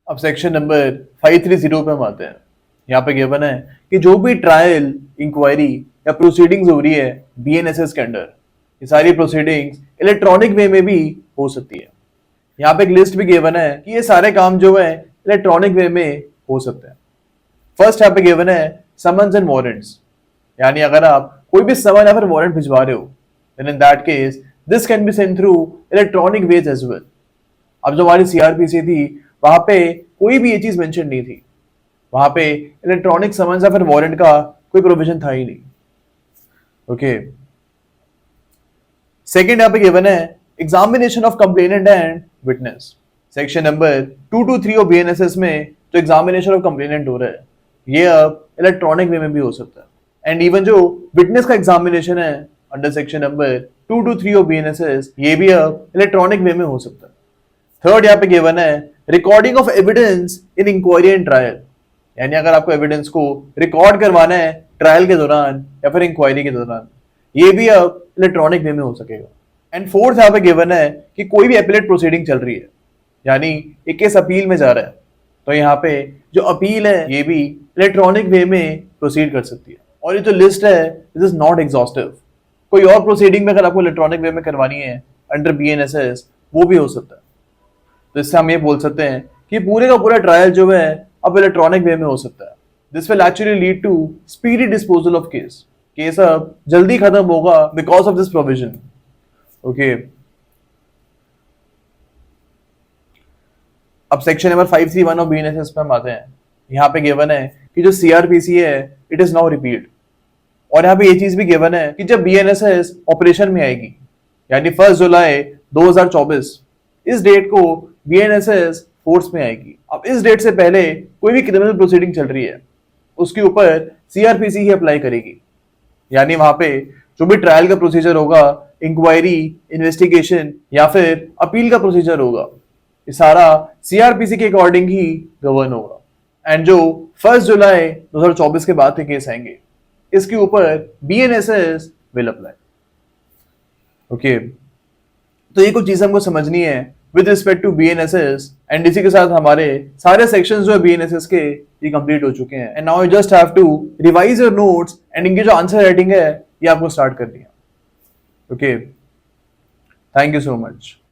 अब section number 530 पे हम आते हैं। यहाँ पे गिवन है कि जो भी ट्रायल, इंक्वायरी या प्रोसीडिंग्स हो रही है बीएनएसएस के अंडर, ये सारी प्रोसीडिंग्स इलेक्ट्रॉनिक वे में भी हो सकती है। यहाँ पे एक लिस्ट भी गिवन है कि ये सारे काम जो है इलेक्ट्रॉनिक वे में हो सकते हैं। फर्स्ट यहाँ पे गिवन है समन्स एंड वारंट्स, यानी अगर आप कोई भी समन या फिर वारंट भिजवा रहे हो, then in that case this can be send through electronic ways as well. अब जो हमारी सीआरपीसी थी वहां पे कोई भी ये चीज मेंशन नहीं थी, वहां पे इलेक्ट्रॉनिक समन्स या फिर वारंट का कोई प्रोविजन था ही नहीं। ओके, सेकंड यहाँ पे गिवन है examination of complainant and witness. Section number 223 of BNSS में जो एग्जामिनेशन ऑफ कंप्लेनेंट हो रहा है ये अब इलेक्ट्रॉनिक वे में भी हो सकता है। एंड इवन जो विटनेस का एग्जामिनेशन है under section number 223 of BNSS, ये भी अब इलेक्ट्रॉनिक वे में हो सकता है। थर्ड यहाँ पे गिवन है recording of evidence in inquiry and trial, यानी अगर आपको एविडेंस को रिकॉर्ड करवाना है ट्रायल के दौरान या फिर इंक्वायरी के दौरान, ये भी अब इलेक्ट्रॉनिक वे में हो सकेगा। एंड फोर्थ यहाँ पे गिवन है कि कोई भी अपीलेट प्रोसीडिंग चल रही है, यानी एक केस अपील में जा रहा है, तो यहाँ पे जो अपील है ये भी इलेक्ट्रॉनिक वे में प्रोसीड कर सकती है। और ये जो लिस्ट है दिस इज नॉट एग्जॉस्टिव, कोई और प्रोसीडिंग में अगर आपको इलेक्ट्रॉनिक वे में करवानी है अंडर बीएनएसएस वो भी हो सकता है। तो इससे हम ये बोल सकते हैं कि पूरे का पूरा ट्रायल जो है अब इलेक्ट्रॉनिक वे में हो सकता है। This will actually lead to speedy disposal of case, case अब जल्दी खत्म होगा because of this provision. Okay, अब सेक्शन नंबर 531 ऑफ बीएनएसएस पे हम आते हैं। यहाँ पे गिवन है कि जो सीआरपीसी है इट इज नाउ रिपीट, और यहाँ पे ये चीज भी गिवन है कि जब बीएनएसएस ऑपरेशन में आएगी, यानी 1 जुलाई 2024, इस डेट को बीएनएसएस फोर्स में आएगी। अब इस डेट से पहले कोई भी क्रिमिनल प्रोसीडिंग चल रही है उसके ऊपर सीआरपीसी ही अप्लाई करेगी, यानी वहां पे जो भी ट्रायल का प्रोसीजर होगा, इंक्वायरी, इन्वेस्टिगेशन या फिर अपील का प्रोसीजर होगा, ये सारा सीआरपीसी के अकॉर्डिंग ही गवर्न होगा। एंड जो 1 जुलाई 2024 के बाद के केस आएंगे इसके ऊपर बीएनएसएस विल अप्लाई। ओके, तो ये कुछ चीजें हमको समझनी है with respect to BNSS. And इसी के साथ हमारे सारे सेक्शंस जो है बीएनएसएस के ये कंप्लीट हो चुके हैं। And now you just have to revise your notes and इनकी जो आंसर राइटिंग है ये आपको स्टार्ट करनी है। Okay, thank you so much.